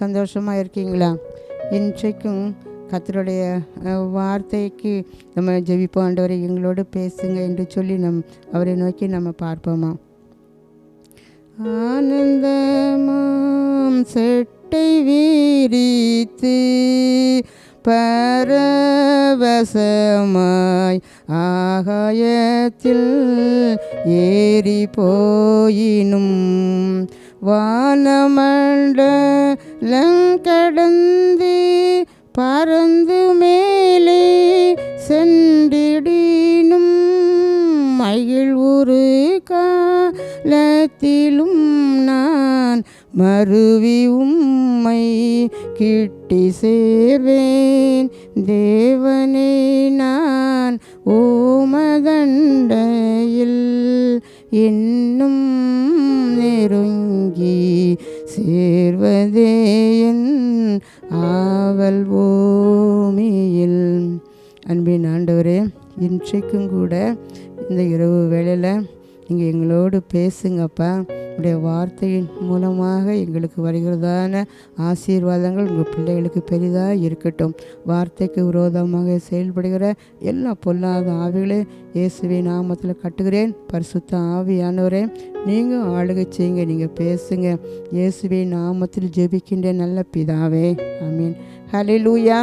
சந்தோஷமாக இருக்கீங்களா? இன்றைக்கும் கர்த்தருடைய வார்த்தைக்கு நம்ம ஜெபிப்போம். ஆண்டவரை எங்களோடு பேசுங்க என்று சொல்லி அவரை நோக்கி நம்ம பார்ப்போமா? ஆனந்தமாம் செட்டை வீரித்து பரவசமாய் ஆகாயத்தில் ஏறி போயினும் வானமண்டலங்கடந்து பறந்து மேலே சென்றிடினும் மகிழ் ஒரு காலத்திலும் நான் மருவி உம்மை கிட்டி சேர்வேன். தேவனே, நான் ஓமதண்டையில் இன்னும் நெருங்கி சேர்வதே என் ஆவல் பூமியில். அன்பின் ஆண்டவரே, இன்றைக்கும் கூட இந்த இரவு வேளையில் நீங்கள் எங்களோடு பேசுங்கப்பா. உடைய வார்த்தையின் மூலமாக எங்களுக்கு வருகிறதான ஆசீர்வாதங்கள் உங்கள் பிள்ளைகளுக்கு பெரிதாக இருக்கட்டும். வார்த்தைக்கு விரோதமாக செயல்படுகிற எல்லா பொல்லாத ஆவிகளே இயேசுவின் நாமத்தில் கட்டுகிறேன். பரிசுத்த ஆவியானவரே, நீங்கள் ஆளுகை செய்யுங்க, நீங்கள் பேசுங்க. இயேசுவின் நாமத்தில் ஜெபிக்கின்ற நல்ல பிதாவே, ஆமீன். ஹல்லேலூயா.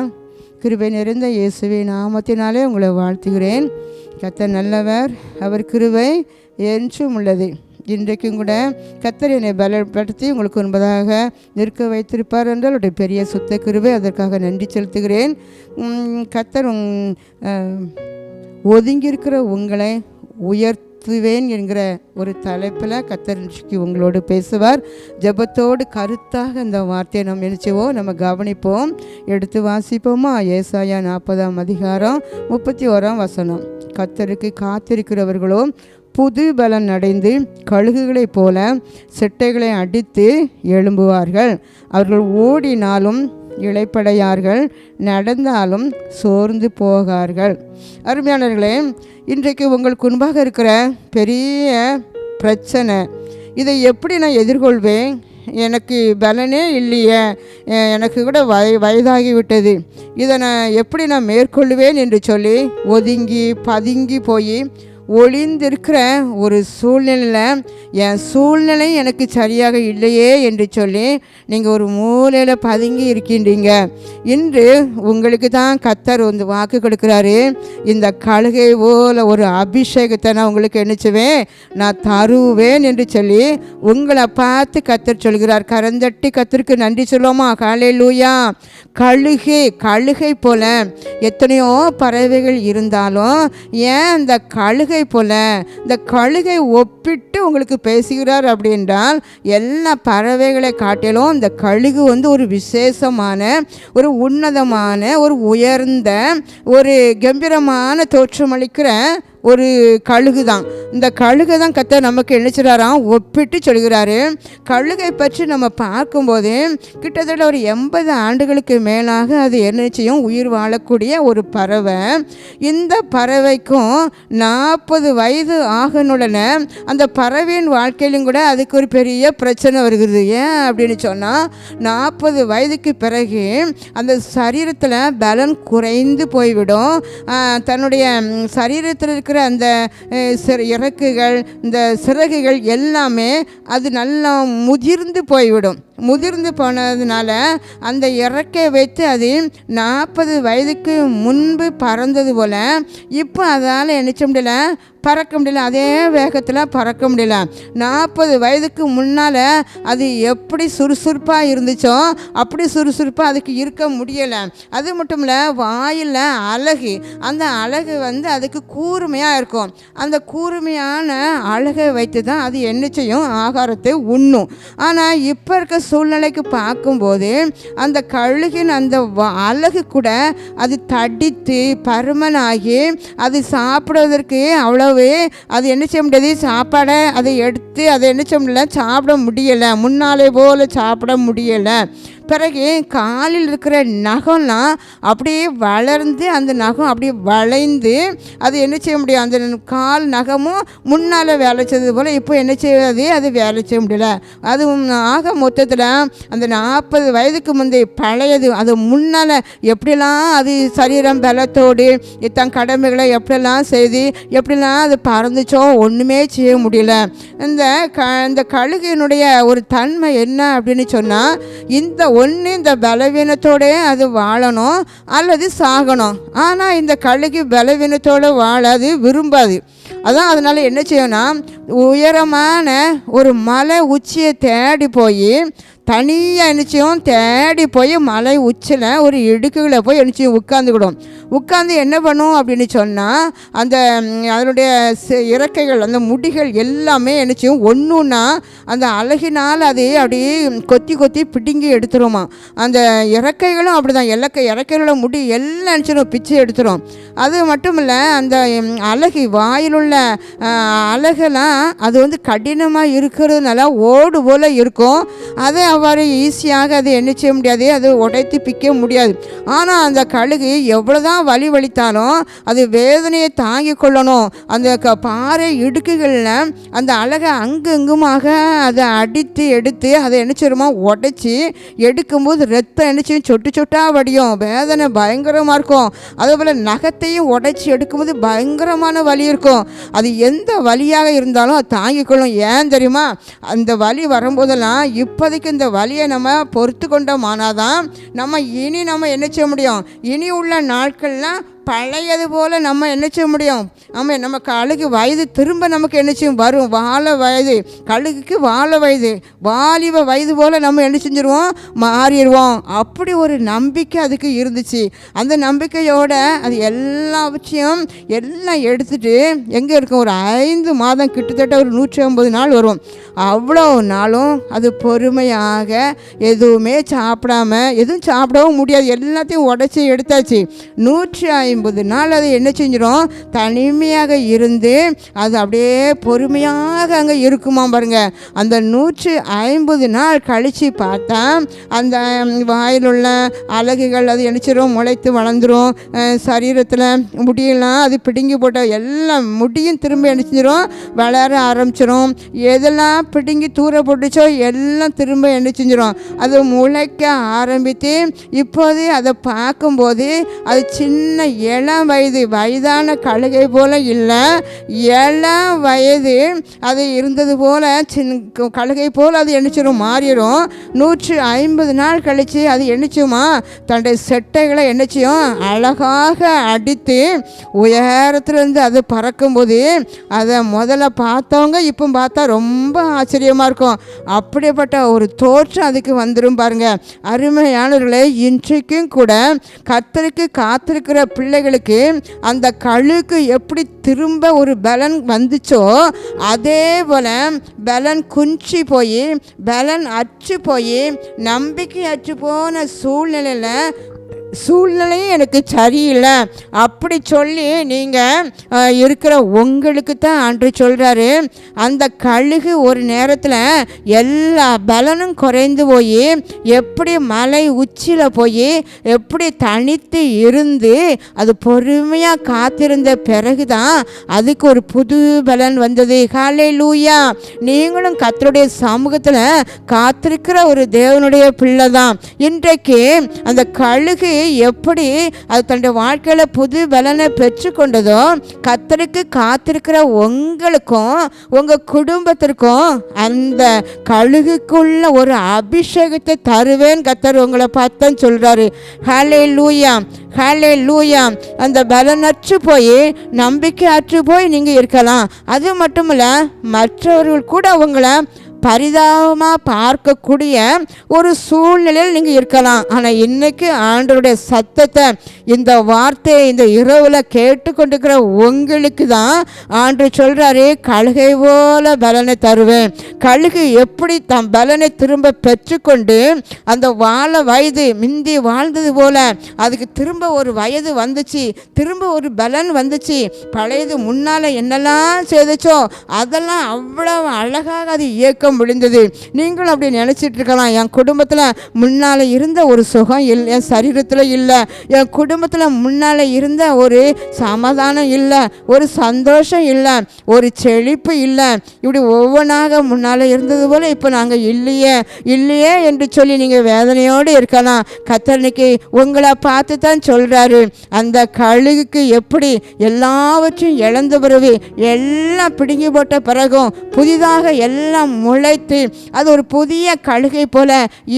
கிருபை நிறைந்த இயேசுவின் நாமத்தினாலே உங்களை வாழ்த்துகிறேன். கர்த்தர் நல்லவர், அவர் கிருபை என்றும் உள்ளது. இன்றைக்கும் கூட கர்த்தர் என்னை பலப்படுத்தி உங்களுக்கு முன்பதாக நிற்க வைத்திருப்பார் என்றால் அவருடைய பெரிய சுத்த கிருபை, அதற்காக நன்றி செலுத்துகிறேன். கர்த்தர் ஒதுங்கியிருக்கிற உங்களை உயர்த்துவேன் என்கிற ஒரு தலைப்பில் கர்த்தர் உங்களோடு பேசுவார். ஜெபத்தோடு கருத்தாக அந்த வார்த்தையை நம்ம நினைச்சுவோம், நம்ம கவனிப்போம், எடுத்து வாசிப்போமா? ஏசாயா 40ஆம் அதிகாரம் 31ஆம் வசனம். கர்த்தருக்கு காத்திருக்கிறவர்களோ புது பலன் அடைந்து கழுகுகளைப் போல செட்டைகளை அடித்து எழும்புவார்கள். அவர்கள் ஓடினாலும் இளைப்படையார்கள், நடந்தாலும் சோர்ந்து போகார்கள். அருமையானவர்களே, இன்றைக்கு உங்களுக்கு முன்பாக இருக்கிற பெரிய பிரச்சனை, இதை எப்படி நான் எதிர்கொள்வேன்? எனக்கு பலனே இல்லையே, எனக்கு கூட வயதாகிவிட்டது, இதை நான் எப்படி நான் மேற்கொள்வேன் என்று சொல்லி ஒதுங்கி பதுங்கி போய் ஒளிந்திருக்கிற ஒரு சூழ்நிலையில் என் சூழ்நிலை எனக்கு சரியாக இல்லையே என்று சொல்லி நீங்கள் ஒரு மூலையில் பதுங்கி இருக்கின்றீங்க. இன்று உங்களுக்கு தான் கர்த்தர் வந்து வாக்கு கொடுக்குறாரு. இந்த கழுகை போல் ஒரு அபிஷேகத்தை நான் உங்களுக்கு என்னச்சுவேன், நான் தருவேன் என்று சொல்லி உங்களை பார்த்து கர்த்தர் சொல்கிறார். கரந்தட்டி கர்த்தருக்கு நன்றி சொல்லுவோமா? ஹல்லேலூயா. கழுகை போல எத்தனையோ பறவைகள் இருந்தாலும் ஏன் இந்த கழுகை போல இந்த கழுகை ஒப்பிட்டு உங்களுக்கு பேசுகிறார் அப்படின்றால், எல்லா பறவைகளை காட்டிலும் இந்த கழுகு வந்து ஒரு விசேஷமான, ஒரு உன்னதமான, ஒரு உயர்ந்த, ஒரு கம்பீரமான தோற்றமளிக்கிற ஒரு கழுகு தான். இந்த கழுகை தான் கர்த்தர் நமக்கு எழுச்சுறாராம் ஒப்பிட்டு சொல்கிறாரு. கழுகை பற்றி நம்ம பார்க்கும்போது கிட்டத்தட்ட ஒரு 80 ஆண்டுகளுக்கு மேலாக அது என்ன செய்யும், உயிர் வாழக்கூடிய ஒரு பறவை. இந்த பறவைக்கும் 40 வயது ஆகணுடன அந்த பறவையின் வாழ்க்கையிலும் கூட அதுக்கு ஒரு பெரிய பிரச்சனை வருகிறது. ஏன் அப்படின்னு சொன்னால், 40 வயதுக்கு பிறகு அந்த சரீரத்தில் பலன் குறைந்து போய்விடும். தன்னுடைய சரீரத்தில் இருக்கிற அந்த இறக்குகள், இந்த சிறகுகள் எல்லாமே அது நல்லா முதிர்ந்து போய்விடும். முதிர்ந்து போனதுனால அந்த இறக்கை வைத்து அது 40 வயதுக்கு முன்பு பறந்தது போல் இப்போ அதால் நினைச்ச முடியல, பறக்க முடியல, அதே வேகத்தில் பறக்க முடியல. 40 வயதுக்கு முன்னால் அது எப்படி சுறுசுறுப்பாக இருந்துச்சோ அப்படி சுறுசுறுப்பாக அதுக்கு இருக்க முடியலை. அது மட்டும் இல்லை, வாயில் அழகு, அந்த அழகு வந்து அதுக்கு கூர்மையாக இருக்கும். அந்த கூர்மையான அழகை வைத்து தான் அது என்ன செய்யும், ஆகாரத்தை உண்ணும். ஆனால் இப்போ இருக்க சூழ்நிலைக்கு பார்க்கும்போது அந்த கழுகின் அந்த அழகு கூட அது தடித்து பருமனாகி அது சாப்பிடுவதற்கு அவ்வளவு அது என்ன செய்ய முடியாது, சாப்பாடை அதை எடுத்து அதை என்ன செய்ய முடியல, சாப்பிட முடியலை, முன்னாலே போல் சாப்பிட முடியலை. பிறகு காலில் இருக்கிற நகம்லாம் அப்படியே வளர்ந்து அந்த நகம் அப்படியே வளைந்து அது என்ன செய்ய முடியும், அந்த கால் நகமும் முன்னால் வேலை செய்தது போல் இப்போ என்ன செய்யாது, அது வேலை செய்ய முடியல. அது ஆக மொத்தத்தில் அந்த 40 வயதுக்கு முந்தைய பழையது அது முன்னால் எப்படிலாம் அது சரீரம் பலத்தோடு தன் கடமைகளை எப்படிலாம் செய்து எப்படிலாம் அது பறந்துச்சோ ஒன்றுமே செய்ய முடியல. இந்த கழுகினுடைய ஒரு தன்மை என்ன அப்படின்னு சொன்னால், இந்த பலவீனத்தோடு அது வாழணும் அல்லது சாகணும். ஆனால் இந்த கழுகு பலவீனத்தோடு வாழ அது விரும்பாது. அதான் அதனால் என்ன செய்யணும்னா, உயரமான ஒரு மலை உச்சியை தேடி போய் தனியாக நிச்சயம் தேடி போய் மலை உச்சியில் ஒரு இடுக்குகளை போய் நிச்சயம் உட்காந்துக்கிடும். உட்காந்து என்ன பண்ணும் அப்படின்னு சொன்னால், அதனுடைய இறக்கைகள் அந்த முடிகள் எல்லாமே நிச்சயம் ஒன்றுன்னா அந்த அழகினால் அது அப்படியே கொத்தி கொத்தி பிடுங்கி எடுத்துருமா. அந்த இறக்கைகளும் அப்படி தான், இறக்கைகளோட முடி எல்லாம் நினச்சிடும் பிச்சு எடுத்துரும். அது மட்டும் இல்லை, அந்த அழகு வாயிலுள்ள அழகெல்லாம் அது கடினமாக இருக்கிறதுனால ஓடு போல் இருக்கும். அதை அவ்வாறு ஈஸியாக அது என்ன செய்ய முடியாது, அது உடைத்து பிக்க முடியாது. ஆனால் அந்த கழுகு எவ்வளோதான் வலி வலித்தாலும் அது வேதனையை தாங்கி கொள்ளணும். அந்த பாறை இடுக்குகளில் அந்த அழகை அங்குமாக அதை அடித்து எடுத்து அதை என்ன செய்யுமா உடைச்சி எடுக்கும்போது ரத்தம் என்ன செய்யும், சொட்டு சொட்டாக வடியும். வேதனை பயங்கரமாக இருக்கும். அதேபோல் நகத்தையும் உடைச்சி எடுக்கும்போது பயங்கரமான வலி இருக்கும். அது எந்த வலியாக இருந்தாலும் அது தாங்கி கொள்ளும். ஏன் தெரியுமா, அந்த வலி வரும்போதெல்லாம் இப்போதைக்கு இந்த வலியை நம்ம பொறுத்து கொண்டோமானாதான் நம்ம என்ன செய்ய முடியும், இனி உள்ள நாட்கள்லாம் பழையது போல் நம்ம என்ன செய்ய முடியும். ஆமாம், நம்ம கழுகு வயது திரும்ப நமக்கு என்ன செய்யும் வரும். வாழ வயது கழுகுக்கு வாழ வயது வாலிப வயது போல் நம்ம என்ன செஞ்சிருவோம், மாறிடுவோம். அப்படி ஒரு நம்பிக்கை அதுக்கு இருந்துச்சு. அந்த நம்பிக்கையோட அது எல்லாவற்றையும் எல்லாம் எடுத்துகிட்டு எங்கே இருக்கும், ஒரு 5 மாதம் கிட்டத்தட்ட ஒரு 150 நாள் வரும். அவ்வளோ நாளும் அது பொறுமையாக எதுவுமே சாப்பிடாம, எதுவும் சாப்பிடவும் முடியாது, எல்லாத்தையும் உடச்சி எடுத்தாச்சு. 150 நாள் அது என்ன செஞ்சிடும், தனிமையாக இருந்து அது அப்படியே பொறுமையாக அங்கே இருக்குமா பாருங்க. அந்த 150 நாள் கழித்து பார்த்தா அந்த வாயிலுள்ள அழகுகள் அது என்னச்சிடும் முளைத்து வளர்ந்துடும். சரீரத்தில் முடியெல்லாம் அது பிடுங்கி போட்ட எல்லாம் முடியும் திரும்ப என்ன செஞ்சிடும், வளர ஆரம்பிச்சிடும். எதெல்லாம் பிடுங்கி தூர போட்டுச்சோ எல்லாம் திரும்ப என்ன செஞ்சிடும், அது முளைக்க ஆரம்பித்து இப்போது அதை பார்க்கும்போது அது சின்ன இளம் வயதான கழுகை போல் இல்லை, இளம் வயது அது இருந்தது போல் சின்ன கழுகை போல் அது என்னச்சிடும் மாறிடும். 150 நாள் கழித்து அது என்னச்சுமா தன்னுடைய செட்டைகளை என்னச்சியும் அழகாக அடித்து உயரத்துலேருந்து அது பறக்கும்போது அதை முதல்ல பார்த்தவங்க இப்போ பார்த்தா ரொம்ப ஆச்சரியமாக இருக்கும். அப்படிப்பட்ட ஒரு தோற்றம் அதுக்கு வந்துடும் பாருங்க. அருமையானவர்களே, இன்றைக்கும் கூட கர்த்தருக்கு காத்திருக்கிற பிள்ளைகளுக்கு அந்த கழுகு எப்படி திரும்ப ஒரு பலன் வந்துச்சோ அதே போல் பலன் குன்றி போய் பலன் அற்று போய் நம்பிக்கை அற்று போன சூழ்நிலையும் எனக்கு சரியில்லை அப்படி சொல்லி நீங்கள் இருக்கிற உங்களுக்கு தான் ஆண்டு சொல்கிறாரு. அந்த கழுகு ஒரு நேரத்தில் எல்லா பலனும் குறைந்து போய் எப்படி மலை உச்சியில் போய் எப்படி தனித்து இருந்து அது பொறுமையாக காத்திருந்த பிறகு தான் அதுக்கு ஒரு புது பலன் வந்தது. ஹல்லேலூயா! நீங்களும் கர்த்தருடைய சமூகத்தில் காத்திருக்கிற ஒரு தேவனுடைய பிள்ளை தான். இன்றைக்கு அந்த கழுகு எப்படி அது தன்னுடைய வாழ்க்கையில் புது பலனை பெற்றுக்கொண்டதோ கர்த்தருக்கு காத்திருக்கிற உங்களுக்கும் உங்கள் குடும்பத்திற்கும் அந்த கழுகுக்குள்ள ஒரு அபிஷேகத்தை தருவேன் கர்த்தர் உங்களை பார்த்தேன்னு சொல்கிறாரு. ஹல்லேலூயா! ஹல்லேலூயா! அந்த பலனற்று போய் நம்பிக்கை அற்று போய் நீங்கள் இருக்கலாம். அது மட்டும் இல்லை, மற்றவர்கள் கூட உங்களை பரிதாபமாக பார்க்கக்கூடிய ஒரு சூழ்நிலையில் நீங்கள் இருக்கலாம். ஆனால் இன்றைக்கி ஆண்டவருடைய சத்தத்தை இந்த வார்த்தையை இந்த இரவில் கேட்டுக்கொண்டிருக்கிற உங்களுக்கு தான் ஆண்டு சொல்கிறாரு, கழுகை போல பலனை தருவேன். கழுகு எப்படி தன் பலனை திரும்ப பெற்றுக்கொண்டு அந்த வாழ வயது மிந்தி வாழ்ந்தது போல அதுக்கு திரும்ப ஒரு வயது வந்துச்சு, திரும்ப ஒரு பலன் வந்துச்சு. பழையது முன்னால் என்னெல்லாம் செய்துச்சோ அதெல்லாம் அவ்வளோ அழகாக அது இயக்க முடிந்தது. நீங்களும் அப்படி நினச்சிட்டு இருக்கலாம், என் குடும்பத்தில் முன்னால் இருந்த ஒரு சுகம் இல்லை, என் சரீரத்தில் இல்லை, என் குடும்பத்தில் முன்னால் இருந்த ஒரு சமாதானம் இல்லை, ஒரு சந்தோஷம் இல்லை, ஒரு செழிப்பு இல்லை, இப்படி ஒவ்வொன்றாக முன்னால் இருந்தது போல் இப்போ நாங்கள் இல்லையே இல்லையே என்று சொல்லி நீங்கள் வேதனையோடு இருக்கலாம். கர்த்தருக்கு உங்களை பார்த்து தான் சொல்கிறாரு, அந்த கழுகுக்கு எப்படி எல்லாவற்றையும் இழந்த பிறகு எல்லாம் பிடுங்கி போட்ட பிறகும் புதிதாக எல்லாம் முளைத்து அது ஒரு புதிய கழுகை போல,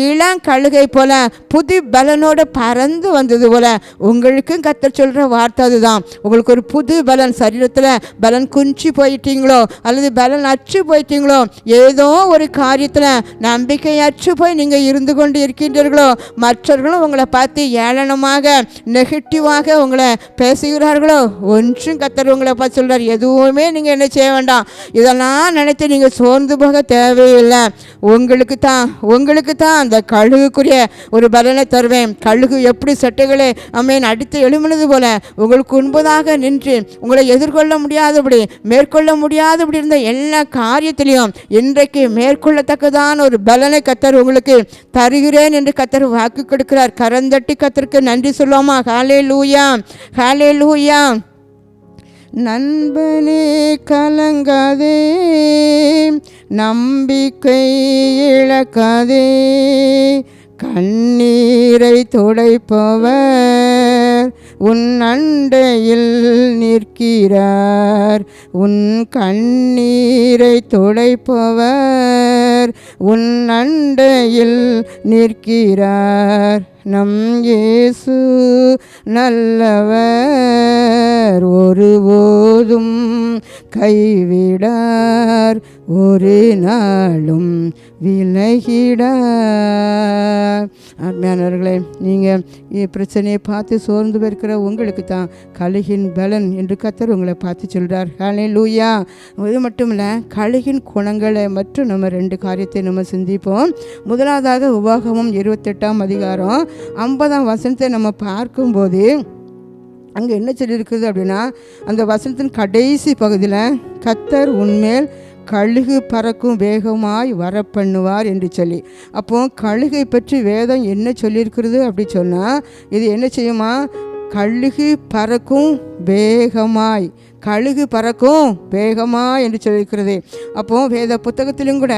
இளம் கழுகை போல, புது பலனோடு பறந்து வந்தது போல உங்களுக்கும் கர்த்தர் சொல்கிற வார்த்தை அதுதான். உங்களுக்கு ஒரு புது பலன், சரீரத்தில் பலன் குஞ்சி போயிட்டீங்களோ அல்லது பலன் அற்று போயிட்டீங்களோ, ஏதோ ஒரு காரியத்தில் நம்பிக்கை அற்று போய் நீங்கள் இருந்து கொண்டு இருக்கின்றீர்களோ, மற்றவர்களும் உங்களை பார்த்து ஏளனமாக நெகட்டிவாக உங்களை பேசுகிறார்களோ, ஒன்றும் கர்த்தர் உங்களை பார்த்து சொல்கிறார், எதுவுமே நீங்கள் என்ன செய்ய வேண்டாம். இதெல்லாம் நினைத்து நீங்கள் சோர்ந்து போக தேவையில்லை. உங்களுக்கு தான் அந்த கழுகுக்குரிய ஒரு பலனை தருவேன். கழுகு எப்படி சட்டைகளை அடித்து எழுமினது போல உங்களுக்கு முன்பதாக நின்று உங்களை எதிர்கொள்ள முடியாதபடி மேற்கொள்ள முடியாதபடி இருந்த எல்லா காரியத்திலையும் இன்றைக்கு மேற்கொள்ளத்தக்கதான ஒரு பலனை கர்த்தர் உங்களுக்கு தருகிறேன் என்று கர்த்தர் வாக்கு கொடுக்கிறார். கரந்தட்டி கர்த்தருக்கு நன்றி சொல்லுவோமா? ஹல்லேலூயா, ஹல்லேலூயா. நண்பனே கலங்காதே, நம்பிக்கை இழக்காதே, கண்ணீரை துடைப்பவர் உன் அண்டையில் நிற்கிறார், உன் கண்ணீரை துடைப்பவர் உன் அண்டையில் நிற்கிறார். நம் இயேசு நல்லவர், ஒருபோதும் கைவிடார், ஒரு நாளும் விலகிடார். ஆத்மானவர்களே, நீங்கள் பிரச்சனையை பார்த்து சோர்ந்து இருக்கிற உங்களுக்கு தான் கழுகின் பலன் என்று கர்த்தர் உங்களை பார்த்து சொல்கிறார். ஹல்லேலூயா. இது மட்டும் இல்லை, கழுகின் குணங்களை மற்றும் நம்ம 2 காரியத்தை நம்ம சிந்திப்போம். முதலாவதாக உபாகமம் 28ஆம் அதிகாரம் 50ஆம் வசனத்தை நம்ம பார்க்கும்போது அங்கே என்ன சொல்லியிருக்குது அப்படின்னா, அந்த வசனத்தின் கடைசி பகுதியில் கர்த்தர் உன்மேல் கழுகு பறக்கும் வேகமாய் வரப்பண்ணுவார் என்று சொல்லி, அப்போ கழுகை பற்றி வேதம் என்ன சொல்லியிருக்கிறது அப்படி சொன்னால், இது என்ன செய்யுமா? கழுகு பறக்கும் வேகமாய், கழுகு பறக்கும் வேகமா என்று சொல்லியிருக்கிறது. அப்போது வேத புத்தகத்திலும் கூட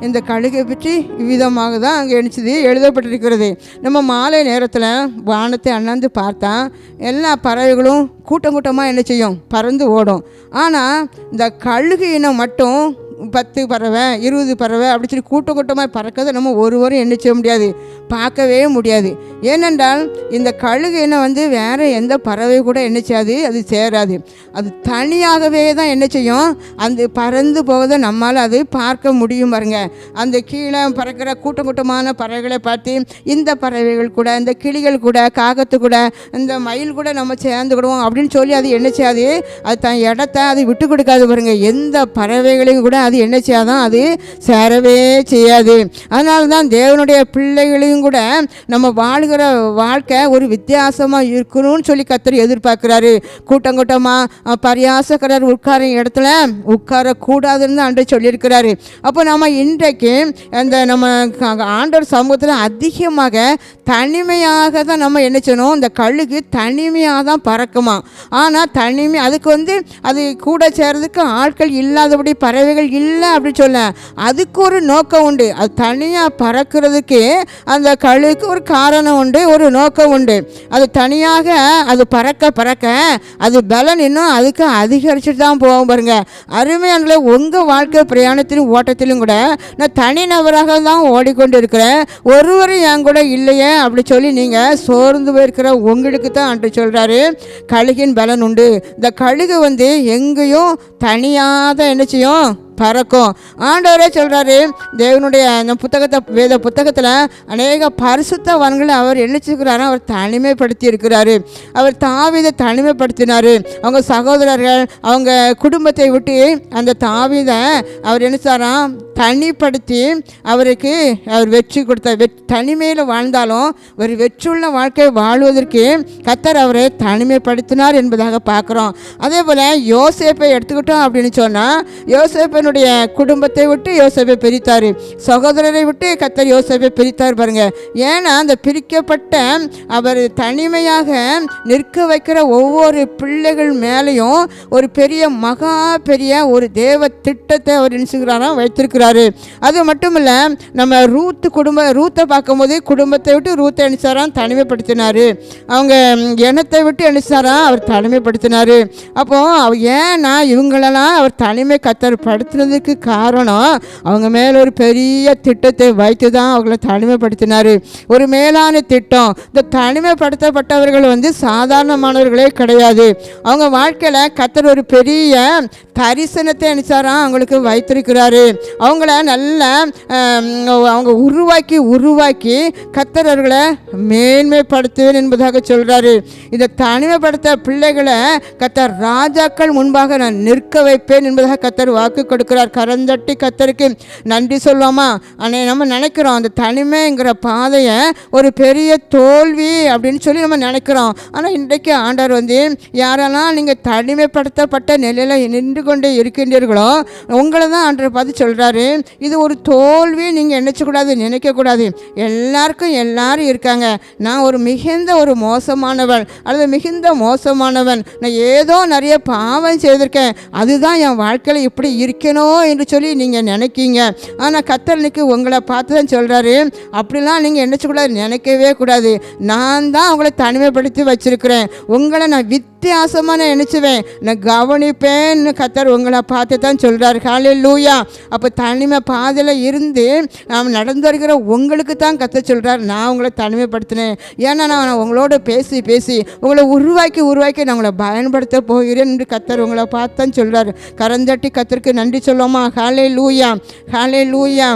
இந்த கழுகை பற்றி இவ்விதமாக தான் அங்கே எழுதப்பட்டிருக்கிறது. நம்ம மாலை நேரத்தில் வானத்தை அண்ணாந்து பார்த்தா எல்லா பறவைகளும் கூட்டம் கூட்டமாக என்ன செய்யும்? பறந்து ஓடும். ஆனால் இந்த கழுகு இனம் மட்டும் 10 பறவை 20 பறவை அப்படி சொல்லி கூட்டமாக பறக்கிறத நம்ம ஒருவரும் என்ன செய்ய முடியாது, பார்க்கவே முடியாது. ஏனென்றால் இந்த கழுகு இனம் வேறு எந்த பறவை கூட என்ன செய்யாது, அது சேராது. அது தனியாகவே தான் என்ன செய்யும், அந்த பறந்து போவதை நம்மால் அது பார்க்க முடியும். பாருங்க, அந்த கீழே பறக்கிற கூட்டமான பறவைகளை பார்த்து இந்த பறவைகள் கூட, இந்த கிளிகள் கூட, காகத்து கூட, இந்த மயில் கூட நம்ம சேர்ந்துக்கிடுவோம் அப்படின்னு சொல்லி அது என்ன செய்யாது, அது தன் இடத்த அது விட்டு கொடுக்காது. பாருங்க, எந்த பறவைகளையும் கூட அது என்ன செய்யாதான், அது சேரவே செய்யாது. அதனால தான் தேவனுடைய பிள்ளைகளையும் கூட நம்ம வாழ்கிற வாழ்க்கை ஒரு வித்தியாசமாக இருக்கணும்னு சொல்லி கர்த்தர் எதிர்பார்க்குறாரு. கூட்டமாக பரியாசக்காரர் உட்கார இடத்துல உட்காரக்கூடாதுன்னு தான் அன்று சொல்லியிருக்கிறாரு. அப்போ நம்ம இன்றைக்கு அந்த நம்ம ஆண்டவர் சமூகத்தில் அதிகமாக தனிமையாக தான் நம்ம என்ன செய்யணும், இந்த கழுகு தனிமையாக தான் பறக்குமா. ஆனால் தனிமை அதுக்கு அது கூட சேர்றதுக்கு ஆட்கள் இல்லாதபடி, பறவைகள் இல்லை அப்படி சொல்ல, அதுக்கு ஒரு நோக்கம் உண்டு. அது தனியாக பறக்கிறதுக்கு அந்த கழுகுக்கு ஒரு காரணம் உண்டு, ஒரு நோக்கம் உண்டு. அது தனியாக அது பறக்க பறக்க அது பலன் இன்னும் அதுக்கு அதிகரிச்சுட்டு தான் போகும். பாருங்க, அருமையானல உங்கள் வாழ்க்கை பிரயாணத்திலும் ஓட்டத்திலும் கூட நான் தனி நபராக தான் ஓடிக்கொண்டு இருக்கிறேன், ஒருவரும் என் கூட இல்லையே அப்படி சொல்லி நீங்கள் சோர்ந்து போயிருக்கிற உங்களுக்கு தான் அன்று சொல்கிறாரு, கழுகின் பலன் உண்டு. இந்த கழுகு எங்கேயும் தனியாக என்ன செய்யும், பறக்கும். ஆண்டவரே சொல்கிறாரு, தேவனுடைய அந்த புத்தகத்தை, வேத புத்தகத்தில் அநேக பரிசுத்தவான்களை அவர் என்ன செய்கிறாரு, அவர் தனிமைப்படுத்தி இருக்கிறாரு. அவர் தாவீதை தனிமைப்படுத்தினார். அவங்க சகோதரர்கள் அவங்க குடும்பத்தை விட்டு அந்த தாவீதை அவர் என்ன செய்றாராம், தனிப்படுத்தி அவருக்கு அவர் வெற்றி கொடுத்தார். தனிமையில் வாழ்ந்தாலும் ஒரு வெற்றியுள்ள வாழ்க்கை வாழ்வதற்கு கர்த்தர் அவரை தனிமைப்படுத்தினார் என்பதாக பார்க்குறோம். அதே போல் யோசேப்பை எடுத்துக்கிட்டோம் அப்படின்னு சொன்னால், யோசேப்பை தன்னுடைய குடும்பத்தை விட்டு யோசேப்பை பிரித்தார், சகோதரரை விட்டு கர்த்தர் யோசேப்பை பிரித்தார் பாருங்க. ஏன்னா அந்த பிரிக்கப்பட்ட அவர் தனிமையாக நிற்க வைக்கிற ஒவ்வொரு பிள்ளைகள் மேலேயும் ஒரு பெரிய மகா பெரிய ஒரு தேவ திட்டத்தை அவர் நினைச்சுக்கிறாராம், வைத்திருக்கிறாரு. அது மட்டும் இல்லை, நம்ம ரூத்தை பார்க்கும்போது குடும்பத்தை விட்டு ரூத்தை நினைச்சாராம் தனிமைப்படுத்தினார், அவங்க இனத்தை விட்டு நினைச்சாராம் அவர் தனிமைப்படுத்தினார். அப்போ ஏன்னா இவங்களெல்லாம் அவர் தனிமை கர்த்தர் படுத்தினதுக்கு காரணம் அவங்க மேலே ஒரு பெரிய திட்டத்தை வைத்து தான் அவங்கள தனிமைப்படுத்தினார். ஒரு மேலான திட்டம். இந்த தனிமைப்படுத்தப்பட்டவர்கள் சாதாரணமானவர்களே கிடையாது. அவங்க வாழ்க்கையில் கர்த்தர் ஒரு பெரிய தரிசனத்தை நினைச்சாராம் அவங்களுக்கு வைத்திருக்கிறாரு. அவங்கள நல்ல அவங்க உருவாக்கி கர்த்தர் அவர்களை மேன்மைப்படுத்துவேன் என்பதாக சொல்கிறாரு. இந்த தனிமைப்படுத்த பிள்ளைகளை கர்த்தர் ராஜாக்கள் முன்பாக நான் நிற்க வைப்பேன் என்பதாக கர்த்தர் வாக்கு கொடுக்கிறார். கரந்தட்டி கர்த்தருக்கு நன்றி சொல்லுவோமா? ஆனால் நம்ம நினைக்கிறோம் அந்த தனிமைங்கிற பாதையை ஒரு பெரிய தோல்வி அப்படின்னு சொல்லி நம்ம நினைக்கிறோம். ஆனால் இன்றைக்கு ஆண்டவர் யாரெல்லாம் நீங்கள் தனிமைப்படுத்தப்பட்ட நிலையில் நின்று கொண்டே இருக்கின்றீர்களோ உங்களை தான் ஆண்டவர் பார்த்து சொல்கிறாரு, இது ஒரு தோல்வி நீங்கள் நினைக்கக்கூடாது. எல்லாரும் இருக்காங்க. நான் மிகுந்த மோசமானவன் அல்லது மிகுந்த மோசமானவன், நான் ஏதோ நிறைய பாவம் செய்திருக்கேன், அதுதான் என் வாழ்க்கையில் இப்படி இருக்கணும் என்று சொல்லி நீங்கள் நினைக்கிங்க. ஆனால் கர்த்தர் இன்னைக்கு உங்களை பார்த்து தான் சொல்கிறாரு, அப்படிலாம் நீங்கள் நினைக்கவே கூடாது. நான் தான் உங்களை தனிமைப்படுத்தி வச்சிருக்கிறேன், உங்களை நான் வித்தியாசமாக நான் நினைச்சுவேன், நான் கவனிப்பேன்னு கர்த்தர் உங்களை பார்த்து தான் சொல்கிறார். ஹல்லேலூயா. அப்போ தனிமை பாதையில் இருந்து நாம் நடந்து வருகிற உங்களுக்கு தான் கர்த்தர் சொல்கிறார், நான் உங்களை தனிமைப்படுத்தினேன். ஏன்னா நான் உங்களோட பேசி உங்களை உருவாக்கி நான் உங்களை பயன்படுத்த போகிறேன் என்று கர்த்தர் உங்களை பார்த்து தான் சொல்கிறார். கரந்தட்டி கர்த்தருக்கு நன்றி சொல்லுவோமா? ஹல்லேலூயா, ஹல்லேலூயா.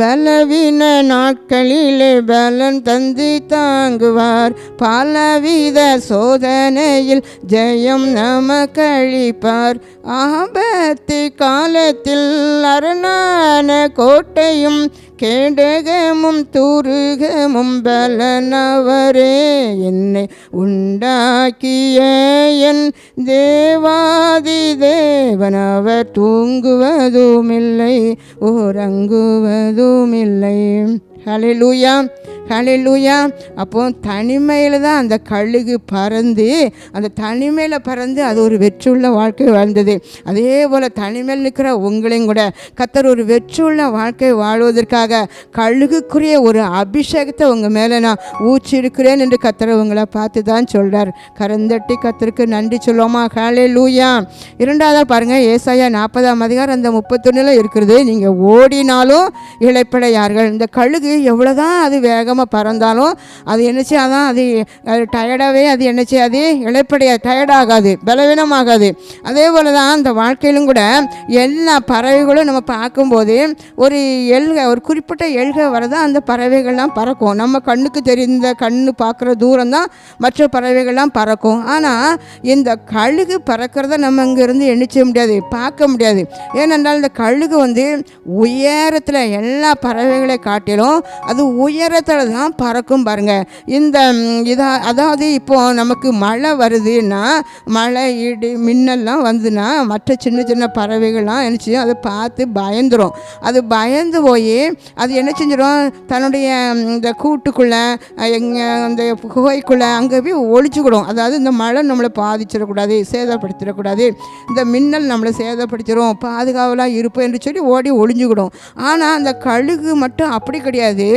பலவீன நாட்களிலே பலன் தந்து தாங்குவார், பலவித சோதனையில் ஜெயம் நமக்களிப்பார். ஆபத்து காலத்தில் அரணான கோட்டையும் கேடகமும் துருகமும் பலனவரே, என்னை உண்டாக்கிய என் தேவாதி தேவனவர் தூங்குவதுமில்லை உறங்குவதுமில்லை. ஹல்லேலூயா, ஹல்லேலூயா. அப்போ தனிமையில் தான் அந்த கழுகு பறந்து அது ஒரு வெற்றியுள்ள வாழ்க்கை வாழ்ந்தது. அதே போல் தனிமையில் நிற்கிற உங்களையும் கூட கர்த்தர் ஒரு வெற்றியுள்ள வாழ்க்கை வாழ்வதற்காக கழுகுக்குரிய ஒரு அபிஷேகத்தை உங்கள் மேலே நான் ஊற்றிருக்கிறேன் என்று கர்த்தர் உங்களை பார்த்து தான் சொல்கிறார். கரந்தட்டி கர்த்தருக்கு நன்றி சொல்லுவோமா? ஹல்லேலூயா. இரண்டாவதாக பாருங்கள், ஏசாயா 40ஆம் அதிகாரம் அந்த 31 இருக்கிறது. நீங்கள் ஓடினாலும் இளைப்படையார்கள். இந்த கழுகு எவ்வளோதான் அது வேகமாக பறந்தாலும் அது என்னச்சு, அதான் அது டயர்டாகவே அது என்னச்சு, அது டயர்டாகாது, பலவீனமாகாது. அதே போல் தான் அந்த வாழ்க்கையிலும் கூட எல்லா பறவைகளும் நம்ம பார்க்கும்போது ஒரு குறிப்பிட்ட எல்கை வரதான் அந்த பறவைகள்லாம் பறக்கும். நம்ம கண்ணுக்கு தெரிந்த கண்ணு பார்க்குற தூரம் தான் மற்ற பறவைகள்லாம் பறக்கும். ஆனால் இந்த கழுகு பறக்கிறத நம்ம இங்கேருந்து எண்ணிச்ச முடியாது, பார்க்க முடியாது. ஏனென்றால் இந்த கழுகு உயரத்தில் எல்லா பறவைகளை காட்டிலும் அது உயரத்தில் தான் பறக்கும் பாருங்க. அதாவது இப்போ நமக்கு மழை வருதுன்னா, மழை இடி மின்னல்லாம் வந்துன்னா மற்ற சின்ன சின்ன பறவைகள்லாம் என்ன செய்யும், அதை பார்த்து பயந்துடும். அது பயந்து போய் அது என்ன செஞ்சிடும், தன்னுடைய இந்த கூட்டுக்குள்ளே அந்த குகைக்குள்ளே அங்கே போய் ஒழிச்சுக்கிடும். அதாவது இந்த மழை நம்மளை பாதிச்சிடக்கூடாது, சேதப்படுத்திடக்கூடாது, இந்த மின்னல் நம்மளை சேதப்படுத்திடும், பாதுகாவலாக இருப்போம் என்று சொல்லி ஓடி ஒழிஞ்சுக்கிடும். ஆனால் அந்த கழுகு மட்டும் அப்படி கிடையாது.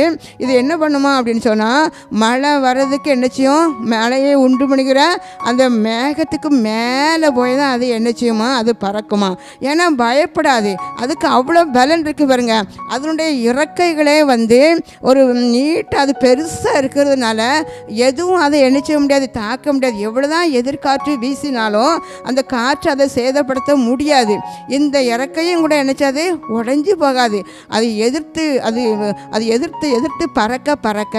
இது என்ன பண்ணுமா அப்படின்னு சொன்னால், மழை வர்றதுக்கு என்ன செய்யும், மழையை உண்டு பண்ணுகிற அந்த மேகத்துக்கு மேலே போய் தான் அது என்ன செய்யுமா, அது பறக்குமா. ஏன்னா பயப்படாது, அதுக்கு அவ்வளோ பலன் இருக்குது பாருங்க. அதனுடைய இறக்கைகளே ஒரு நீட்டாக அது பெருசாக இருக்கிறதுனால எதுவும் அதை என்ன செய்ய முடியாது, தாக்க முடியாது. எவ்வளோ தான் எதிர்காற்று வீசினாலும் அந்த காற்று அதை சேதப்படுத்த முடியாது. இந்த இறக்கையும் கூட என்னச்சாது உடைஞ்சி போகாது. அது எதிர்த்து எதிர்த்து பறக்க பறக்க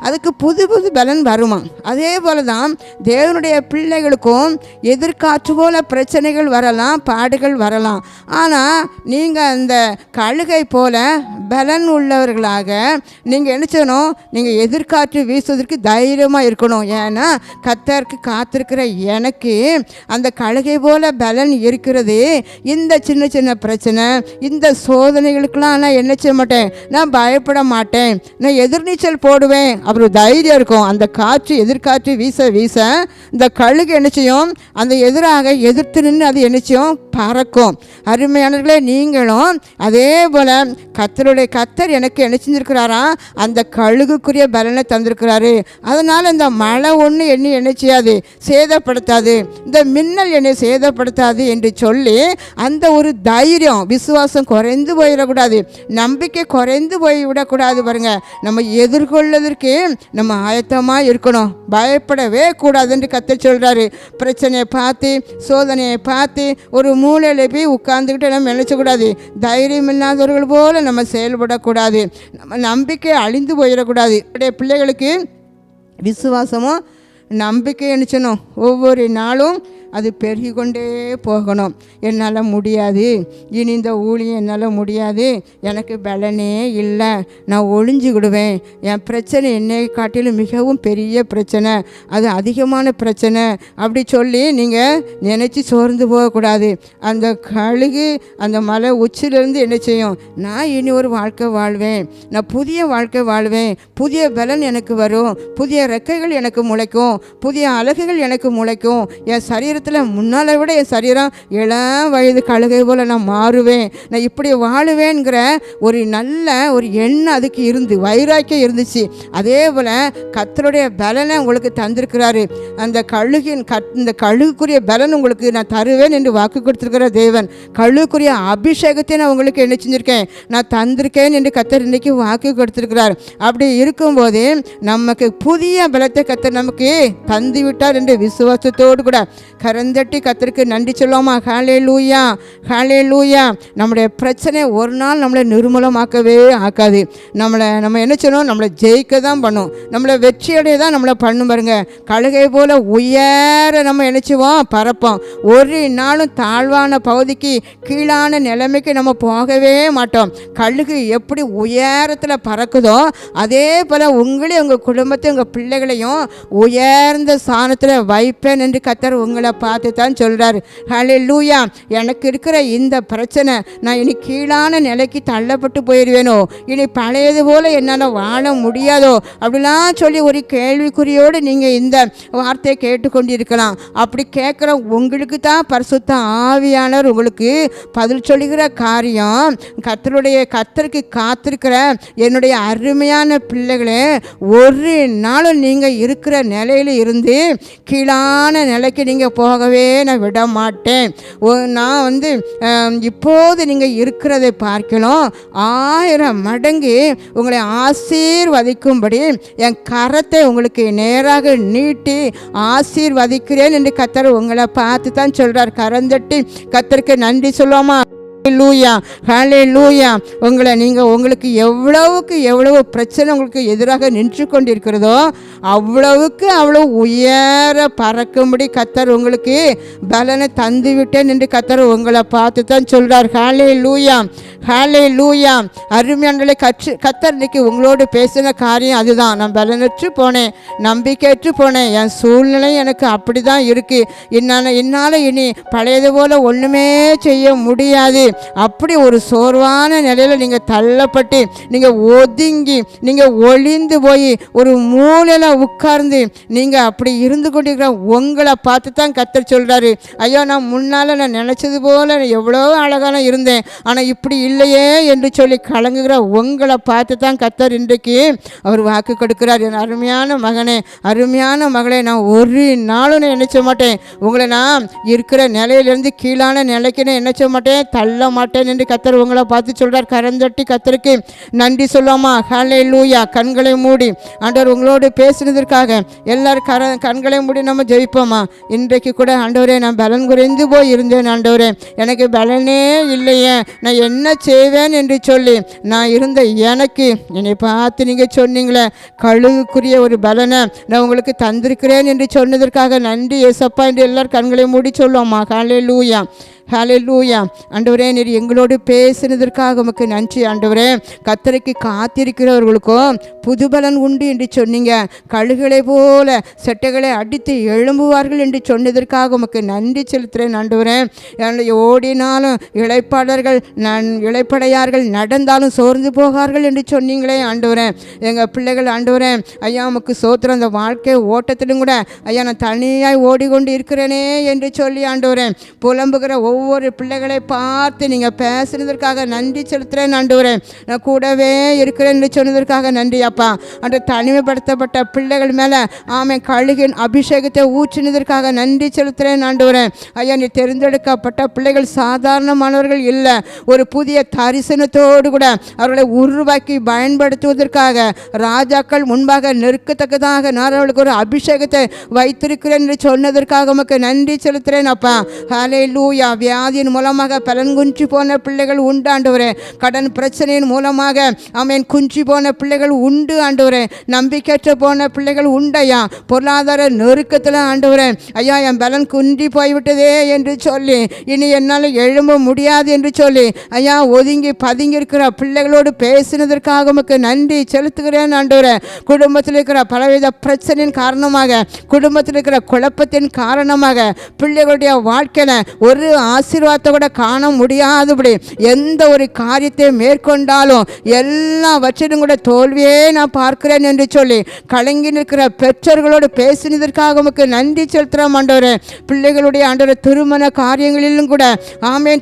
அதுக்கு புது புது பலன் வருமா. அதே போல தான் தேவனுடைய பிள்ளைகளுக்கும் எதிர்காற்று போல பிரச்சனைகள் வரலாம், பாடுகள் வரலாம். ஆனால் நீங்கள் அந்த கழுகை போல பலன் உள்ளவர்களாக நீங்கள் என்ன செய்யணும், நீங்கள் எதிர்காற்று வீசுவதற்கு தைரியமாக இருக்கணும். ஏன்னா கர்த்தருக்கு காத்திருக்கிற எனக்கு அந்த கழுகை போல பலன் இருக்கிறது. இந்த சின்ன சின்ன பிரச்சனை, இந்த சோதனைகளுக்கெல்லாம் நான் என்ன செய்ய மாட்டேன், நான் பயப்பட மாட்டேன், நான் எதிர்நீச்சல் போடுவேன். அப்புறம் தைரியம் இருக்கும். அந்த காற்று எதிர்காற்று வீச வீச இந்த கழுகு என்ன செய்யும், அந்த எதிராக எதிர்த்து நின்று அது என்ன செய்யும், பறக்கும். அருமையானவர்களே, நீங்களும் அதே போல் கர்த்தர் எனக்கு என்ன செஞ்சுருக்கிறாரா, அந்த கழுகுக்குரிய பலனை தந்திருக்கிறாரு. அதனால் இந்த மழை ஒன்று என்ன செய்யாது, சேதப்படுத்தாது, இந்த மின்னல் என்னை சேதப்படுத்தாது என்று சொல்லி அந்த ஒரு தைரியம், விசுவாசம் குறைந்து போயிடக்கூடாது, நம்பிக்கை குறைந்து போய்விடக்கூடாது. பாருங்க, நம்ம எதிர்கொள்வதற்கு நம்ம ஆயத்தமாக இருக்கணும், பயப்படவே கூடாது என்று கர்த்தர் சொல்கிறாரு. பிரச்சனையை பார்த்து சோதனையை பார்த்து ஒரு மூலையில் போய் உட்கார்ந்துக்கிட்டு நம்ம நினைச்சக்கூடாது. தைரியம் இல்லாதவர்கள் போல நம்ம செயல்படக்கூடாது. நம்ம நம்பிக்கை அழிந்து போயிடக்கூடாது. பிள்ளைகளுக்கு விசுவாசமும் நம்பிக்கை நினச்சணும். ஒவ்வொரு நாளும் அது பெருகி கொண்டே போகணும். என்னால் முடியாது, இனி இந்த ஊழியம் என்னால் முடியாது, எனக்கு பலனே இல்லை, நான் ஒளிஞ்சுக்கிடுவேன், என் பிரச்சனை என்னை காட்டிலும் மிகவும் பெரிய பிரச்சனை, அது அதிகமான பிரச்சனை அப்படி சொல்லி நீங்கள் நினச்சி சோர்ந்து போகக்கூடாது. அந்த கழுகு அந்த மலை உச்சிலிருந்து என்ன செய்யும், நான் இனி ஒரு வாழ்க்கை வாழ்வேன், நான் புதிய வாழ்க்கை வாழ்வேன், புதிய பலன் எனக்கு வரும், புதிய ரெக்கைகள் எனக்கு முளைக்கும், புதிய அழகுகள் எனக்கு முளைக்கும், என் சரீரத்தில் முன்னால் விட என் சரீரம் இளம் வயது கழுகை போல் நான் மாறுவேன், நான் இப்படி வாழுவேங்கிற ஒரு நல்ல ஒரு எண்ணம் அதுக்கு இருந்து வைராக்கியம் இருந்துச்சு. அதே போல் கர்த்தருடைய பலனை உங்களுக்கு தந்திருக்கிறாரு. அந்த இந்த கழுகுக்குரிய பலன் உங்களுக்கு நான் தருவேன் என்று வாக்கு கொடுத்துருக்கிற தேவன், கழுகுக்குரிய அபிஷேகத்தை நான் உங்களுக்கு என்ன செஞ்சுருக்கேன், நான் தந்திருக்கேன் என்று கர்த்தர் இன்றைக்கி வாக்கு கொடுத்துருக்கிறார். அப்படி இருக்கும்போது நமக்கு புதிய பலத்தை கர்த்தர் நமக்கு தந்து விட்டார் என்று விசுவாசத்தோடு கூட கரந்தட்டி கர்த்தருக்கு நன்றி சொல்லுவோமா. ஹல்லேலூயா, ஹல்லேலூயா. நம்முடைய பிரச்சனை ஒரு நாள் நம்மளை நிர்மூலமாக்கவே ஆக்காது. நம்ம என்ன செய்யணும், நம்மளை ஜெயிக்க தான் பண்ணும், நம்மளை வெற்றியடைய தான் நம்மளை பண்ணும். பாருங்க, கழுகை போல் உயர நம்ம நினைச்சுவோம், பறப்போம். ஒரு நாளும் தாழ்வான பகுதிக்கு கீழான நிலைமைக்கு நம்ம போகவே மாட்டோம். கழுகு எப்படி உயரத்தில் பறக்குதோ அதே போல் உங்களையும் உங்கள் குடும்பத்தையும் உங்கள் பிள்ளைகளையும் உயர்ந்த ஸ்தானத்தில் வைப்பேன் என்று கர்த்தர் உங்களை பார்த்து தான் சொல்கிறார். ஹல்லேலூயா. எனக்கு இருக்கிற இந்த பிரச்சனை, நான் இனி கீழான நிலைக்கு தள்ளப்பட்டு போயிடுவேனோ, இனி பழையது போல் என்னால் வாழ முடியாதோ அப்படிலாம் சொல்லி ஒரு கேள்விக்குறியோடு நீங்கள் இந்த வார்த்தையை கேட்டுக்கொண்டிருக்கலாம். அப்படி கேட்குற உங்களுக்கு தான் பரிசுத்த ஆவியானவர் உங்களுக்கு பதில் சொல்லுகிற காரியம். கர்த்தருக்கு காத்திருக்கிற என்னுடைய அருமையான பிள்ளைகளே, ஒரு நாளும் நீங்கள் இருக்கிற நிலையில் இருந்து கீழான நிலைக்கு நீங்கள் போகவே நான் விட மாட்டேன். நான் இப்போது நீங்கள் இருக்கிறதை பார்க்கலாம் 1000 மடங்கு உங்களை ஆசீர்வதிக்கும்படி என் கரத்தை உங்களுக்கு நேராக நீட்டி ஆசீர்வதிக்கிறேன் என்று கர்த்தர் உங்களை பார்த்து தான் சொல்கிறார். கரந்தட்டி கர்த்தருக்கு நன்றி சொல்லுவோமா. ஹல்லேலூயா, ஹல்லேலூயா. உங்களுக்கு எவ்வளவு பிரச்சனை உங்களுக்கு எதிராக நின்று கொண்டிருக்கிறதோ அவ்வளவுக்கு அவ்வளவு உயர பறக்கும்படி கர்த்தர் உங்களுக்கு பலனை தந்து விட்டேன் என்று கர்த்தர் உங்களை பார்த்து தான் சொல்கிறார். ஹல்லேலூயா, ஹல்லேலூயா. அருமையானவர்களே, கர்த்தர் இன்னைக்கு உங்களோடு பேசின காரியம் அதுதான். நான் பலனற்று போனேன், நம்பிக்கையற்று போனேன், என் சூழ்நிலை எனக்கு அப்படி தான் இருக்குது, என்னால் இனி பழையது போல் ஒன்றுமே செய்ய முடியாது, அப்படி ஒரு சோர்வான நிலையில் நீங்கள் தள்ளப்பட்டு நீங்கள் ஒதுங்கி நீங்கள் ஒளிந்து போய் ஒரு மூலையில் உட்கார்ந்து நீங்கள் அப்படி இருந்து கொண்டிருக்கிற உங்களை பார்த்து தான் கர்த்தர் சொல்கிறாரு. ஐயோ, நான் முன்னால் நான் நினச்சது போல் எவ்வளோ அழகான இருந்தேன், ஆனால் இப்படி இல்லையே என்று சொல்லி கலங்குகிற உங்களை பார்த்து தான் கர்த்தர் இன்றைக்கு அவர் வாக்கு கொடுக்கிறார். என் அருமையான மகனே, அருமையான மகளே, நான் ஒரு நாளும் நினைச்ச மாட்டேன் உங்களை நான் இருக்கிற நிலையிலேருந்து கீழான நிலைக்கு நினைச்ச மாட்டேன், தள்ள சொல்ல மாட்டேன் என்று கர்த்தர் உங்களை பார்த்து சொல்கிறார். கரந்தட்டி கர்த்தருக்கு நன்றி சொல்லாமா? ஹல்லேலூயா. கண்களை மூடி ஆண்டவர் உங்களோடு பேசுனதற்காக எல்லாரும் கண்களை மூடி நம்ம ஜெபிப்போமா? இன்றைக்கு கூட ஆண்டவரே நான் பலன் குறைந்து போய் இருந்தேன் ஆண்டவரே, எனக்கு பலனே இல்லையே, நான் என்ன செய்வேன் என்று சொல்லி நான் இருந்த எனக்கு என்னை பார்த்து நீங்கள் சொன்னீங்களே கழுகுக்குரிய ஒரு பலனை நான் உங்களுக்கு தந்திருக்கிறேன் என்று சொன்னதற்காக நன்றி ஏசப்பா என்று எல்லாரும் கண்களை மூடி சொல்லுவோமா? ஹல்லேலூயா, ஹல்லேலூயா. ஆண்டவரே நீர் எங்களோடு பேசினதற்காக உமக்கு நன்றி ஆண்டவரே. கர்த்தருக்கு காத்திருக்கிறவர்களுக்கும் புதுபலன் உண்டு என்று சொன்னீங்க. கழுகுகளை போல செட்டைகளை அடித்து எழும்புவார்கள் என்று சொன்னதற்காக உமக்கு நன்றி செலுத்துகிறேன் ஆண்டவரே. ஓடினாலும் இளைப்படையார்கள், நடந்தாலும் சோர்ந்து போகார்கள் என்று சொன்னீங்களே ஆண்டவரே. எங்கள் பிள்ளைகள் ஆண்டவரே ஐயா உமக்கு சோத்திரம். அந்த வாழ்க்கை ஓட்டத்திலும் கூட ஐயா நான் தனியாய் ஓடிக்கொண்டு இருக்கிறேனே என்று சொல்லி ஆண்டவரே புலம்புகிற ஒவ்வொரு பிள்ளைகளை பார்த்து நீங்கள் பேசுனதற்காக நன்றி செலுத்துகிறேன் ஆண்டவரே. நான் கூடவே இருக்கிறேன் என்று சொன்னதற்காக நன்றி அப்பா. அந்த தனிமைப்படுத்தப்பட்ட பிள்ளைகள் மேலே கழுகின் அபிஷேகத்தை ஊற்றினதற்காக நன்றி செலுத்துகிறேன் ஆண்டவரே. ஐயா நீ தேர்ந்தெடுக்கப்பட்ட பிள்ளைகள் சாதாரணமானவர்கள் இல்லை. ஒரு புதிய தரிசனத்தோடு கூட அவர்களை உருவாக்கி பயன்படுத்துவதற்காக ராஜாக்கள் முன்பாக நிற்கத்தக்கதாக நான் அவர்களுக்கு ஒரு அபிஷேகத்தை வைத்திருக்கிறேன் என்று சொன்னதற்காக உமக்கு நன்றி செலுத்துகிறேன் அப்பா. ஹல்லேலூயா. வியாதியின் மூலமாக பலன் குஞ்சு போன பிள்ளைகள் உண்டு ஆண்டவரே. கடன் பிரச்சனையின் மூலமாக குஞ்சு போன பிள்ளைகள் உண்டு ஆண்டவரே. நம்பிக்கையற்ற போன பிள்ளைகள் உண்டையா. பொருளாதார நெருக்கத்தில் ஆண்டவரே ஐயா என் பலன் குன்றி போய்விட்டதே என்று சொல்லி இனி என்னால் எழும்ப முடியாது என்று சொல்லி ஐயா ஒதுங்கி பதுங்கி இருக்கிற பிள்ளைகளோடு பேசினதற்காக உமக்கு நன்றி செலுத்துகிறேன் ஆண்டவரே. குடும்பத்தில் இருக்கிற பலவித பிரச்சனையின் காரணமாக, குடும்பத்தில் இருக்கிற குழப்பத்தின் காரணமாக பிள்ளைகளுடைய வாழ்க்கையில் ஒரு ஆசீர்வாதத்தை கூட காண முடியாதபடி எந்த ஒரு காரியத்தை மேற்கொண்டாலும் எல்லாவற்றிலும் கூட தோல்வியே நான் பார்க்கிறேன் என்று சொல்லி கலங்கி நிற்கிற பெற்றோர்களோடு பேசினதற்காக உமக்கு நன்றி செலுத்துகிறோம் ஆண்டவரே. பிள்ளைகளுடைய ஆண்டவரே திருமண காரியங்களிலும் கூட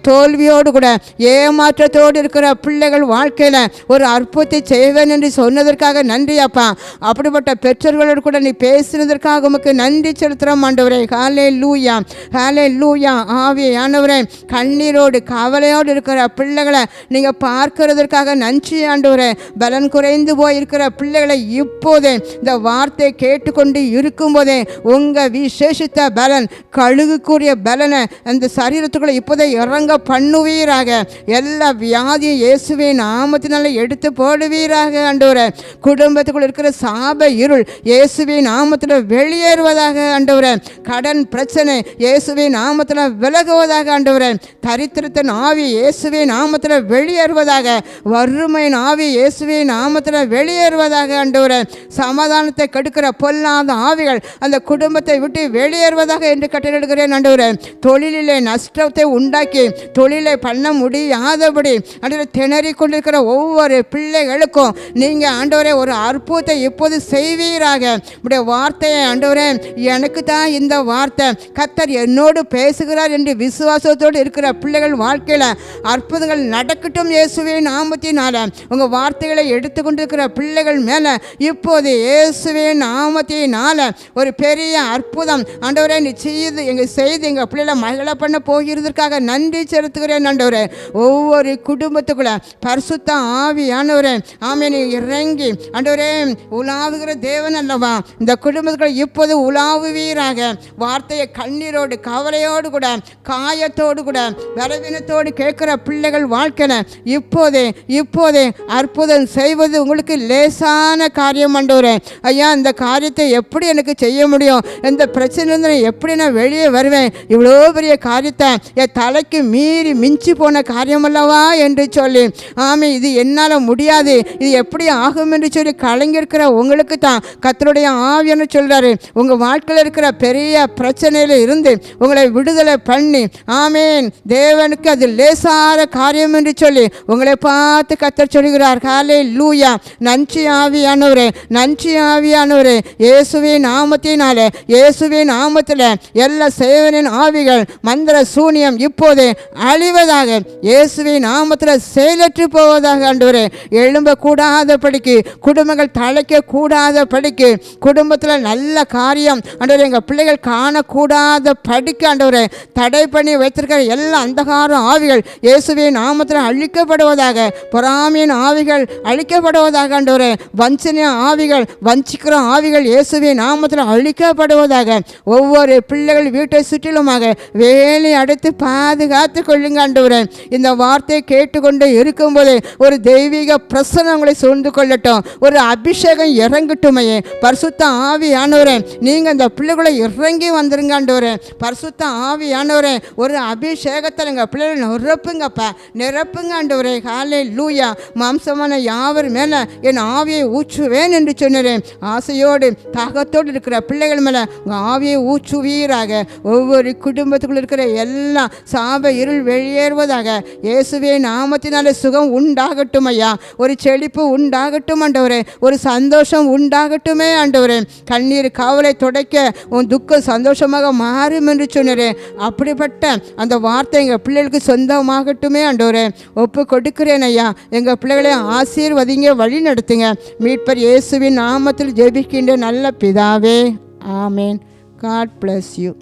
தோல்வியோடு கூட ஏமாற்றத்தோடு இருக்கிற பிள்ளைகள் வாழ்க்கையில் ஒரு அற்புதத்தை செய்வேன் என்று சொன்னதற்காக நன்றி அப்பா. அப்படிப்பட்ட பெற்றோர்களோடு கூட நீ பேசினதற்காக உமக்கு நன்றி செலுத்துகிறோம் ஆண்டவரே. ஹல்லேலூயா, ஹல்லேலூயா. ஆவியானவரே கண்ணீரோடு கவலையோடு இருக்கிற பிள்ளைகளை நீங்கள் பார்க்கிறதற்காக நன்றி ஆண்டவரே. பலன் குறைந்து போயிருக்கிற பிள்ளைகளை இப்போதே இந்த வார்த்தை கேட்டுக்கொண்டு இருக்கும்போதே உங்கள் விசேஷித்த பலன் கழுகுக்குரிய பலனை அந்த சரீரத்துக்குள்ளே இப்போதே இறங்க பண்ணுவீராக. எல்லா வியாதியும் இயேசுவின் நாமத்தினால எடுத்து போடுவீராக ஆண்டவரே. குடும்பத்துக்குள்ள இருக்கிற சாப இருள் இயேசுவின் நாமத்தில் வெளியேறுவதாக ஆண்டவரே. கடன் பிரச்சனை இயேசுவின் நாமத்தில் விலகுவதாக ஆண்டவரே. தரித்திரத்தின் ஆவி இயேசுவின் நாமத்தில் வெளியேறுவதாக. வறுமையின் ஆவி இயேசுவின் நாமத்தில் வெளியேறுவதாக ஆண்டவரே. சமாதானத்தை கெடுக்கிற பொல்லாத ஆவிகள் அந்த குடும்பத்தை விட்டு வெளியேறுவதாக என்று கட்டளையிடுகிறேன் ஆண்டவரே. தொழிலிலே நஷ்டத்தை உண்டாக்கி தொழிலை பண்ண முடியாதபடி ஆண்டவரே திணறி கொண்டிருக்கிற ஒவ்வொரு பிள்ளைகளுக்கும் நீங்கள் ஆண்டவரே ஒரு அற்புதத்தை இப்போது செய்வீராக. உடைய வார்த்தையை ஆண்டவரே எனக்கு தான் இந்த வார்த்தை கர்த்தர் என்னோடு பேசுகிறார் என்று விசுவாசத்தோடு இருக்கிற பிள்ளைகள் வாழ்க்கையில் அற்புதங்கள் நடக்கட்டும் இயேசுவின் நாமத்தினால. உங்கள் வார்த்தைகளை எடுத்துக்கொண்டிருக்கிற பிள்ளைகள் மேலே இப்போது இயேசுவின் நாமத்தினால ஒரு பெரிய அற்புதம் ஆண்டவரே நீ செய்து எங்கள் பிள்ளைகளை மகிழ பண்ண போகிறதுக்காக நன்றி செலுத்துகிறேன் ஆண்டவரே. ஒவ்வொரு குடும்பத்துக்குள்ள பரிசுத்த ஆவியானவரே நீ இறங்கி ஆண்டவரே உலாவுகிற தேவன் அல்லவா. இந்த குடும்பத்துக்குள்ள இப்போது உலாவுவீராக. வார்த்தையை கண்ணீரோடு கவலையோடு கூட காயத்தோடு கூட பலவீனத்தோடு கேட்கிற பிள்ளைகள் வாழ்க்கையில் இப்போதே அற்புதம் செய்வது உங்களுக்கு லேசான காரியம் ஆண்டவரே. ஐயா இந்த காரியத்தை எப்படி எனக்கு செய்ய முடியும், இந்த பிரச்சனை எப்படி நான் வெளியே வருவேன், இவ்வளோ பெரிய காரியத்தை என் தலைக்கு மீறி மிஞ்சி போன காரியம் அல்லவா என்று சொல்லி இது என்னால் முடியாது, இது எப்படி ஆகும் என்று சொல்லி கலங்கிருக்கிற உங்களுக்கு தான் கர்த்தருடைய ஆவியானவர் சொல்கிறாரு. உங்கள் வாழ்க்கையில் இருக்கிற பெரிய பிரச்சனையில் இருந்து உங்களை விடுதலை பண்ணி தேவனுக்கு அது லேசான காரியம் என்று சொல்லி உங்களை பார்த்து கர்த்தர் சொல்கிறார். ஹல்லேலூயா. நன்றி ஆவியானவரே, நன்றி ஆவியானவரே. இயேசுவின் நாமத்தினாலே, இயேசுவின் நாமத்தில் எல்லா சேவனின் ஆவிகள் மந்திர சூனியம் இப்போதே அழிவதாக. இயேசுவின் நாமத்தில் செயலற்று போவதாக ஆண்டவரே. எழும்பக்கூடாத படிக்கு, குடும்பங்கள் தலைக்க கூடாத படிக்கு, குடும்பத்தில் நல்ல காரியம் ஆண்டவரே எங்கள் பிள்ளைகள் காணக்கூடாத படிக்க ஆண்டவரே தடை பண்ணி வைத்திருக்கிற எல்லா அந்தகார ஆவிகள் இயேசுவின் நாமத்தில் அழிக்கப்படுவதாக. பொறாமையின் ஆவிகள் அழிக்கப்படுவதாக ஆண்டவரே. வஞ்சனை ஆவிகள், வஞ்சிக்கிற ஆவிகள் இயேசுவின் நாமத்தில் அழிக்கப்படுவதாக. ஒவ்வொரு பிள்ளைகள் வீட்டை சுற்றிலுமாக வேலி அடைத்து பாதுகாத்து கொள்ளுங்க ஆண்டவரே. இந்த வார்த்தையை கேட்டுக்கொண்டு இருக்கும்போது ஒரு தெய்வீக பிரசன்னம் உங்களை சூழ்ந்து கொள்ளட்டும். ஒரு அபிஷேகம் இறங்கட்டுமையே. பரிசுத்த ஆவியானவரே, நீங்கள் இந்த பிள்ளைகளை இறங்கி வந்துருங்க ஆண்டவரே. பரிசுத்த ஆவியானவரே, ஒரு அபிஷேகத்தில் எங்கள் பிள்ளைகளை நிரப்புங்கப்பா, நிரப்புங்க ஆண்டவரே. ஹல்லேலூயா. மாம்சமான யாவர் மேலே என் ஆவியை ஊற்றுவேன் என்று சொன்னேன். ஆசையோடு தாகத்தோடு இருக்கிற பிள்ளைகள் மேலே உங்கள் ஆவியை ஊற்றுவீராக. ஒவ்வொரு குடும்பத்துக்குள்ள இருக்கிற எல்லா சாப இருள் வெளியேறுவதாக. இயேசுவே நாமத்தினாலே சுகம் உண்டாகட்டும் ஐயா. ஒரு செழிப்பு உண்டாகட்டும் ஆண்டவரே. ஒரு சந்தோஷம் உண்டாகட்டுமே ஆண்டவரே. கண்ணீர் காவலை துடைக்க உன் துக்கம் சந்தோஷமாக மாறும் என்று சொன்னேன். அப்படிப்பட்ட அந்த வார்த்தை எங்கள் பிள்ளைகளுக்கு சொந்தமாகட்டுமே ஆண்டவரே. ஒப்பு கொடுக்கிறேன் ஐயா. எங்கள் பிள்ளைகளை ஆசீர்வதிங்க, வழி நடத்துங்க. மீட்பர் இயேசுவின் நாமத்தில் ஜெபிக்கின்ற நல்ல பிதாவே, ஆமேன். God bless you.